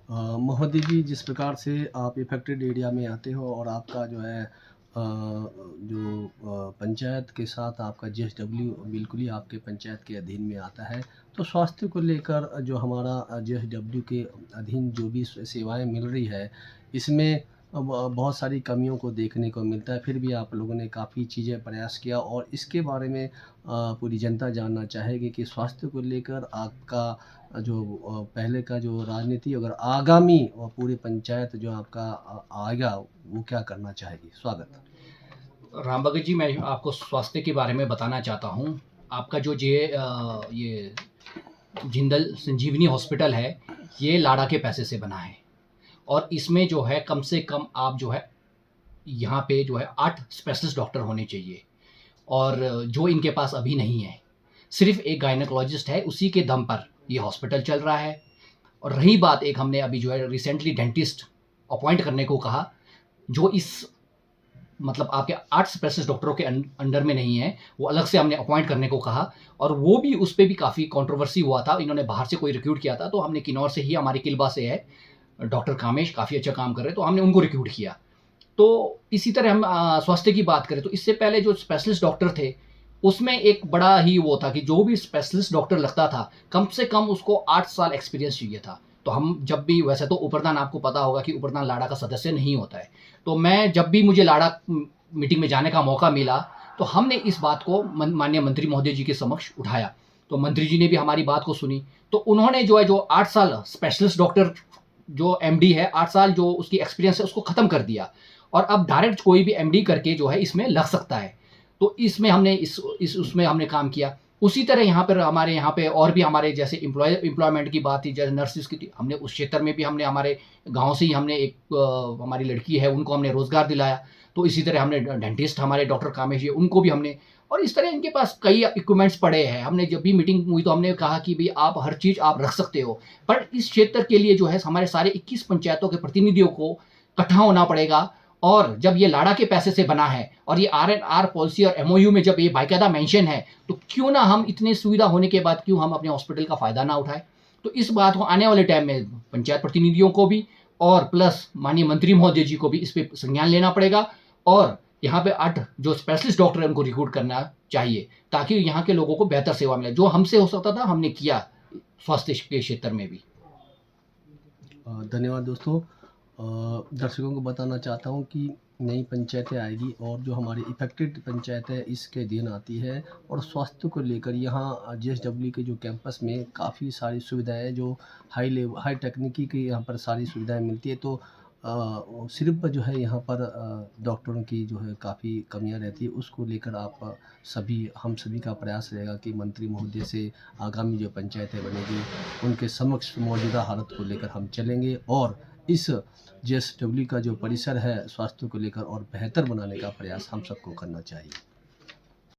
महोदय जी, जिस प्रकार से आप इफ़ेक्टेड एरिया में आते हो और आपका जो है पंचायत के साथ आपका जेएसडब्ल्यू बिल्कुल ही आपके पंचायत के अधीन में आता है। तो स्वास्थ्य को लेकर जो हमारा जेएसडब्ल्यू के अधीन जो भी सेवाएँ मिल रही है, इसमें बहुत सारी कमियों को देखने को मिलता है। फिर भी आप लोगों ने काफ़ी चीज़ें प्रयास किया और इसके बारे में पूरी जनता जानना चाहेगी कि स्वास्थ्य को लेकर आपका जो पहले का जो राजनीति अगर आगामी पूरे पंचायत जो आपका आएगा, वो क्या करना चाहेगी? स्वागत। राम भगत जी, मैं आपको स्वास्थ्य के बारे में बताना चाहता हूँ। आपका जो ये जिंदल संजीवनी हॉस्पिटल है, ये लाड़ा के पैसे से बना है और इसमें जो है कम से कम आप जो है यहाँ पे जो है 8 स्पेशलिस्ट डॉक्टर होने चाहिए और जो इनके पास अभी नहीं है। सिर्फ़ एक गायनेकोलॉजिस्ट है, उसी के दम पर ये हॉस्पिटल चल रहा है। और रही बात, एक हमने अभी जो है रिसेंटली डेंटिस्ट अपॉइंट करने को कहा, जो इस मतलब आपके 8 स्पेशलिस्ट डॉक्टरों के अंडर में नहीं है, वो अलग से हमने अपॉइंट करने को कहा और वो भी उस पे भी काफ़ी कंट्रोवर्सी हुआ था। इन्होंने बाहर से कोई रिक्रूट किया था, तो हमने किन्नौर से ही, हमारी किलबा से है डॉक्टर कामेश, काफ़ी अच्छा काम कर रहे हैं, तो हमने उनको रिक्रूट किया। तो इसी तरह हम स्वास्थ्य की बात करें तो इससे पहले जो स्पेशलिस्ट डॉक्टर थे, उसमें एक बड़ा ही वो था कि जो भी स्पेशलिस्ट डॉक्टर लगता था, कम से कम उसको 8 साल एक्सपीरियंस चाहिए था। तो हम जब भी, वैसे तो ऊपरदान आपको पता होगा कि ऊपरदान लाड़ा का सदस्य नहीं होता है। तो मैं जब भी मुझे लाड़ा मीटिंग में जाने का मौका मिला, तो हमने इस बात को माननीय मंत्री महोदय जी के समक्ष उठाया। तो मंत्री जी ने भी हमारी बात को सुनी। तो उन्होंने जो है, जो 8 साल स्पेशलिस्ट डॉक्टर जो एमडी है, 8 साल जो उसकी एक्सपीरियंस है, उसको ख़त्म कर दिया और अब डायरेक्ट कोई भी एमडी करके जो है इसमें लग सकता है। तो इसमें हमने इस उसमें हमने काम किया। उसी तरह यहाँ पर हमारे यहाँ पे और भी हमारे जैसे एम्प्लॉयमेंट की बात थी, जैसे नर्सिस की थी, हमने उस क्षेत्र में भी हमने हमारे गाँव से ही हमने एक हमारी लड़की है, उनको हमने रोज़गार दिलाया। तो इसी तरह हमने डेंटिस्ट हमारे डॉक्टर कामेश जी, उनको भी हमने, और इस तरह इनके पास कई इक्विपमेंट्स पड़े हैं। हमने जब भी मीटिंग हुई तो हमने कहा कि भई आप हर चीज़ आप रख सकते हो, पर इस क्षेत्र के लिए जो है हमारे सारे 21 पंचायतों के प्रतिनिधियों को इकट्ठा होना पड़ेगा। और जब ये लाड़ा के पैसे से बना है और ये आरएनआर पॉलिसी और एमओयू में जब ये बाकायदा मेंशन है, तो क्यों ना हम इतनी सुविधा होने के बाद क्यों हम अपने हॉस्पिटल का फ़ायदा ना उठाएँ? तो इस बात को आने वाले टाइम में पंचायत प्रतिनिधियों को भी और प्लस माननीय मंत्री महोदय जी को भी इस पे संज्ञान लेना पड़ेगा और यहाँ पे 8 जो स्पेशलिस्ट डॉक्टर हैं उनको रिक्रूट करना चाहिए, ताकि यहाँ के लोगों को बेहतर सेवा मिले। जो हमसे हो सकता था हमने किया स्वास्थ्य के क्षेत्र में भी। धन्यवाद दोस्तों। दर्शकों को बताना चाहता हूँ कि नई पंचायतें आएगी और जो हमारी इफ़ेक्टेड पंचायत है इसके अधीन आती है और स्वास्थ्य को लेकर यहाँ जेएसडब्ल्यू के जो कैंपस में काफ़ी सारी सुविधाएं जो हाई टेक्निकी की यहाँ पर सारी सुविधाएं मिलती है। तो सिर्फ जो है यहाँ पर डॉक्टरों की जो है काफ़ी कमियां रहती है, उसको लेकर आप हम सभी का प्रयास रहेगा कि मंत्री महोदय से आगामी जो पंचायतें बनेगी उनके समक्ष मौजूदा हालत को लेकर हम चलेंगे और इस जेएसडब्ल्यू का जो परिसर है स्वास्थ्य को लेकर और बेहतर बनाने का प्रयास हम सबको करना चाहिए।